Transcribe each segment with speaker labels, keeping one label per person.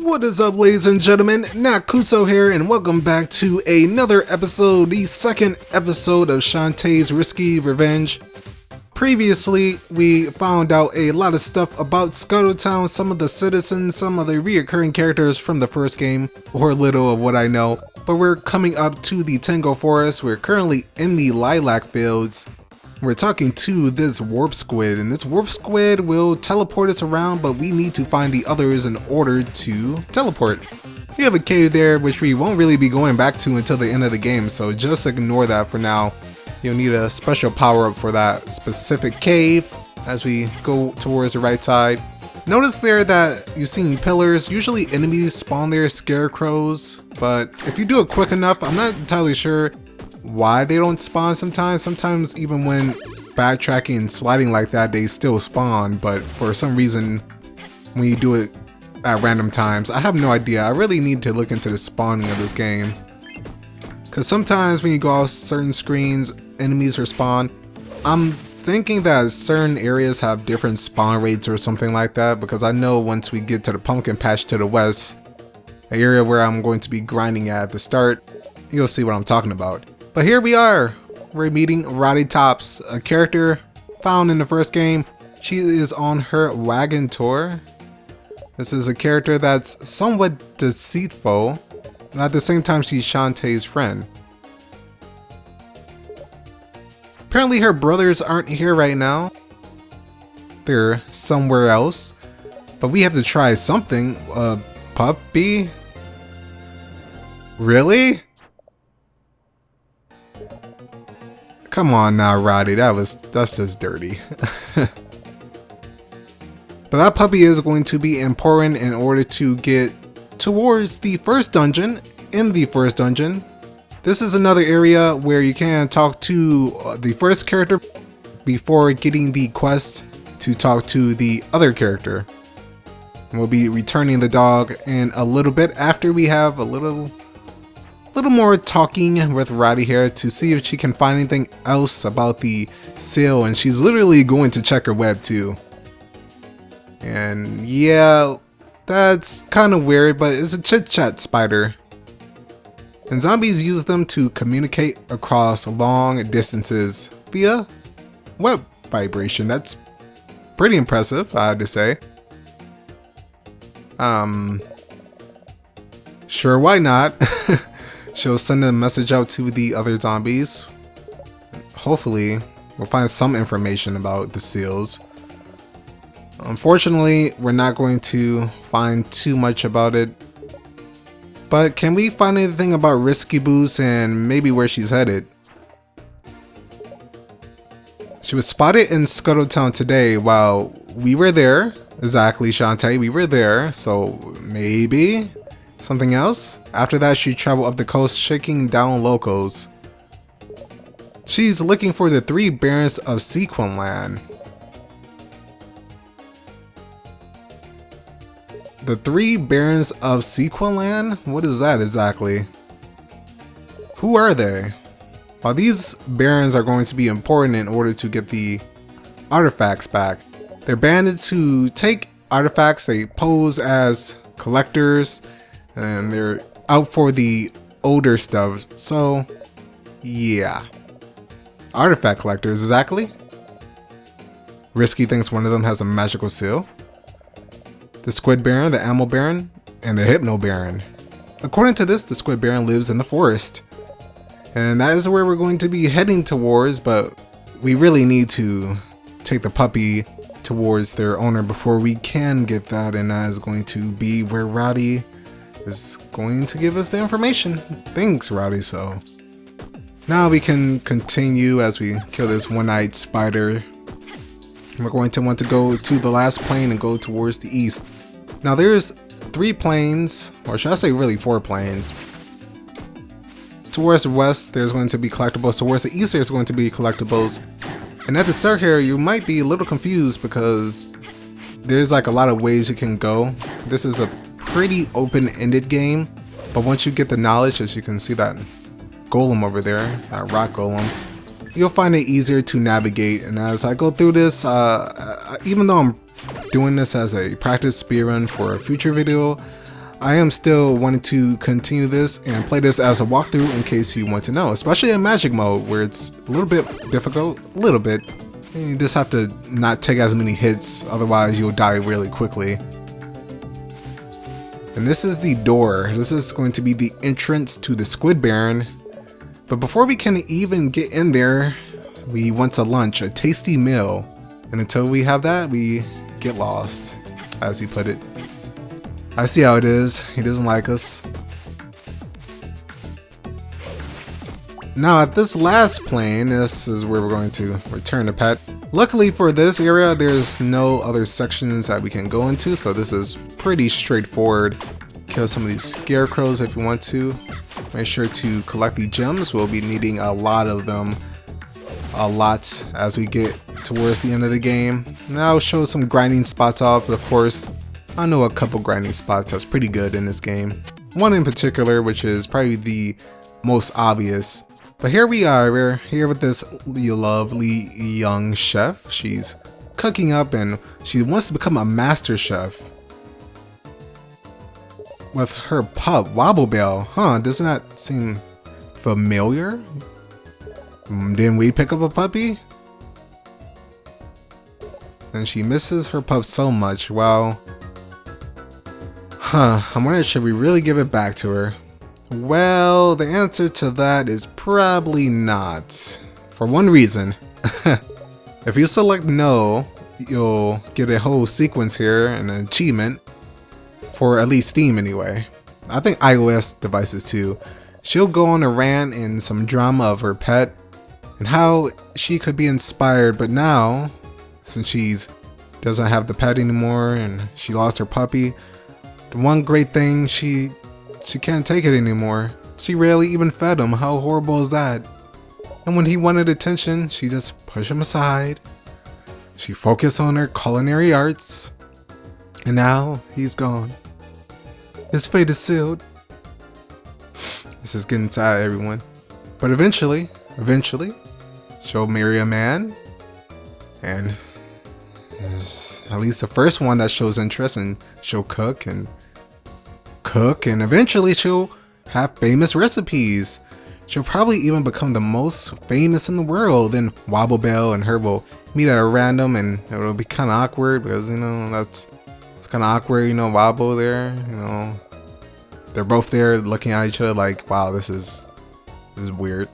Speaker 1: What is up, ladies and gentlemen? Nakusoo here, and welcome back to another episode, the second episode of Shantae's Risky Revenge. Previously, we found out a lot of stuff about Scuttletown, some of the citizens, some of the reoccurring characters from the first game, or little of what I know. But we're coming up to the Tangle forest. We're currently in the lilac fields. We're talking to this warp squid, and this warp squid will teleport us around, but we need to find the others in order to teleport. We have a cave there, which we won't really be going back to until the end of the game, so just ignore that for now. You'll need a special power-up for that specific cave as we go towards the right side. Notice there that you've seen pillars. Usually enemies spawn there, scarecrows, but if you do it quick enough, I'm not entirely sure why they don't spawn sometimes. Sometimes even when backtracking and sliding like that, they still spawn, but for some reason when you do it at random times, I have no idea. I really need to look into the spawning of this game, because sometimes when you go off certain screens, enemies respawn. I'm thinking that certain areas have different spawn rates or something like that, because I know once we get to the pumpkin patch to the west, an area where I'm going to be grinding at the start, you'll see what I'm talking about. But here we are. We're meeting Rottytops, a character found in the first game. She is on her wagon tour. This is a character that's somewhat deceitful, and at the same time she's Shantae's friend. Apparently her brothers aren't here right now. They're somewhere else. But we have to try something. Puppy? Really? Come on now, Roddy, that's just dirty. But that puppy is going to be important in order to get towards the first dungeon. In the first dungeon, this is another area where you can talk to the first character before getting the quest to talk to the other character. We'll be returning the dog in a little bit after we have a little more talking with Roddy here to see if she can find anything else about the seal, and she's literally going to check her web too. And yeah, that's kind of weird, but it's a chit-chat spider. And zombies use them to communicate across long distances via web vibration. That's pretty impressive, I have to say. Sure, why not? She'll send a message out to the other zombies. Hopefully, we'll find some information about the seals. Unfortunately, we're not going to find too much about it. But can we find anything about Risky Boots and maybe where she's headed? She was spotted in Scuttletown today while we were there. Exactly, Shantae, we were there. So maybe something else? After that, she traveled up the coast, shaking down locals. She's looking for the 3 barons of Sequinland. The 3 barons of Sequinland? What is that exactly? Who are they? Well, these barons are going to be important in order to get the artifacts back. They're bandits who take artifacts, they pose as collectors, and they're out for the older stuff. So yeah, artifact collectors, exactly. Risky thinks one of them has a magical seal. The Squid Baron, the Ammo Baron, and the Hypno Baron. According to this, the Squid Baron lives in the forest, and that is where we're going to be heading towards, but we really need to take the puppy towards their owner before we can get that, and that is going to be where Roddy is going to give us the information. Thanks, Roddy. So now we can continue as we kill this one-eyed spider. We're going to want to go to the last plane and go towards the east. Now there's 3 planes, or should I say really 4 planes. Towards the west, there's going to be collectibles. Towards the east, there's going to be collectibles. And at the start here, you might be a little confused because there's like a lot of ways you can go. This is a pretty open-ended game, but once you get the knowledge, as you can see that golem over there, that rock golem, you'll find it easier to navigate. And as I go through this, even though I'm doing this as a practice speedrun for a future video, I am still wanting to continue this and play this as a walkthrough in case you want to know, especially in magic mode where it's a little bit difficult, a little bit. You just have to not take as many hits, otherwise you'll die really quickly. And this is the door. This is going to be the entrance to the Squid Baron. But before we can even get in there, we want a lunch, a tasty meal. And until we have that, we get lost, as he put it. I see how it is. He doesn't like us. Now at this last plane, this is where we're going to return the pet. Luckily for this area, there's no other sections that we can go into, so this is pretty straightforward. Kill some of these scarecrows if you want to. Make sure to collect the gems. We'll be needing a lot of them. A lot as we get towards the end of the game. Now I'll show some grinding spots off, of course. I know a couple grinding spots that's pretty good in this game. One in particular, which is probably the most obvious. But here we are, we're here with this lovely young chef. She's cooking up and she wants to become a master chef. With her pup, Wobblebell. Huh, doesn't that seem familiar? Didn't we pick up a puppy? And she misses her pup so much, wow. I'm wondering, should we really give it back to her? Well, the answer to that is probably not. For one reason. If you select no, you'll get a whole sequence here and an achievement. For at least Steam anyway. I think iOS devices too. She'll go on a rant and some drama of her pet and how she could be inspired, but now, since she's doesn't have the pet anymore and she lost her puppy, the one great thing, she can't take it anymore. She rarely even fed him. How horrible is that? And when he wanted attention, she just pushed him aside. She focused on her culinary arts. And now he's gone. His fate is sealed. This is getting sad, everyone. But eventually, she'll marry a man. And at least the first one that shows interest, and she'll cook and eventually she'll have famous recipes. She'll probably even become the most famous in the world. Then Wobblebell and her will meet at a random, and it'll be kind of awkward because, you know, it's kind of awkward, you know, Wobble there, you know, they're both there looking at each other like, wow, this is weird.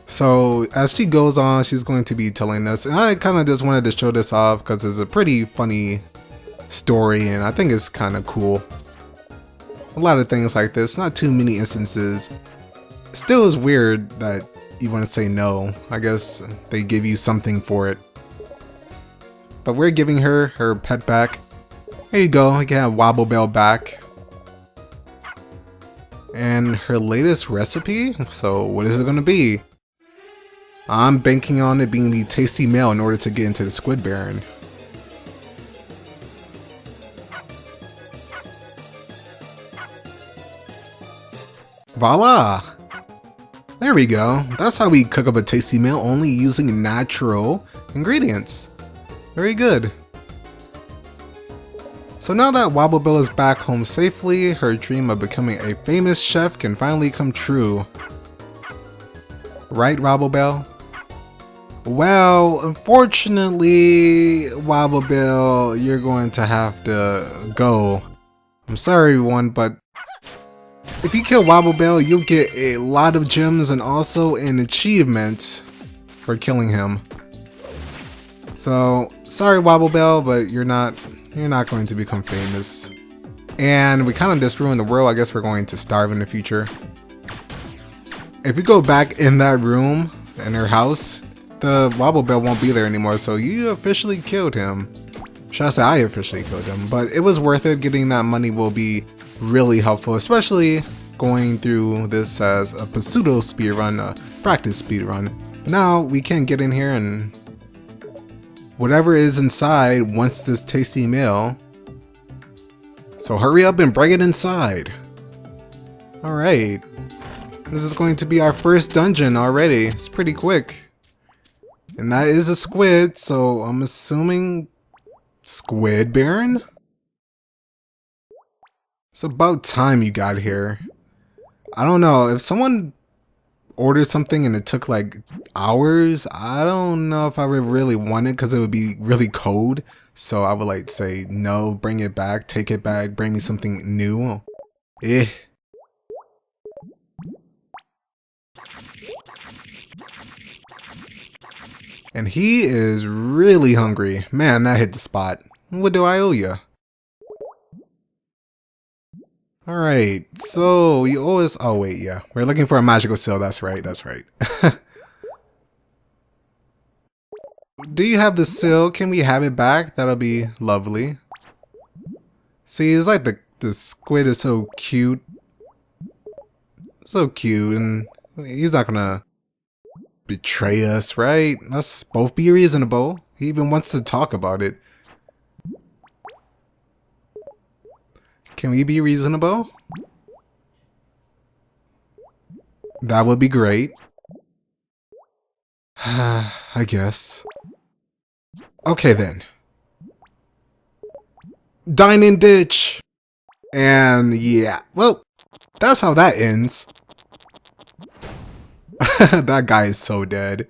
Speaker 1: So as she goes on, she's going to be telling us, and I kind of just wanted to show this off because it's a pretty funny story and I think it's kind of cool. A lot of things like this, not too many instances. Still is weird that you want to say no. I guess they give you something for it. But we're giving her her pet back. There you go, we can have Wobblebell back. And her latest recipe, so what is it going to be? I'm banking on it being the tasty meal in order to get into the Squid Baron. Voila! There we go. That's how we cook up a tasty meal, only using natural ingredients. Very good. So now that Wobblebell is back home safely, her dream of becoming a famous chef can finally come true. Right, Wobblebell? Well, unfortunately, Wobblebell, you're going to have to go. I'm sorry everyone, but if you kill Wobblebell, you'll get a lot of gems and also an achievement for killing him. So, sorry Wobblebell, but you're not going to become famous. And we kind of just ruined the world. I guess we're going to starve in the future. If you go back in that room, in her house, the Wobblebell won't be there anymore, so you officially killed him. Should I say I officially killed him, but it was worth it. Getting that money will be really helpful, especially going through this as a pseudo-speedrun, a practice speedrun. Now we can get in here and whatever is inside wants this tasty meal. So hurry up and bring it inside. Alright. This is going to be our first dungeon already. It's pretty quick. And that is a squid, so I'm assuming Squid Baron? It's about time you got here. I don't know, if someone ordered something and it took like hours, I don't know if I would really want it because it would be really cold. So I would like say no, bring it back, take it back, bring me something new. Eh. And he is really hungry. Man, that hit the spot. What do I owe you? Alright, so you owe us... Oh wait, yeah. We're looking for a magical seal, that's right, that's right. Do you have the seal? Can we have it back? That'll be lovely. See, it's like the squid is so cute. So cute, and he's not gonna betray us, right? Let's both be reasonable. He even wants to talk about it. Can we be reasonable? That would be great. I guess. Okay then. Dine and ditch! And yeah, well, that's how that ends. That guy is so dead.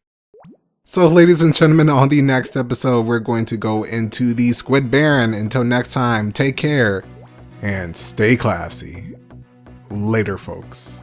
Speaker 1: So ladies and gentlemen, on the next episode, we're going to go into the Squid Baron. Until next time, take care and stay classy. Later, folks.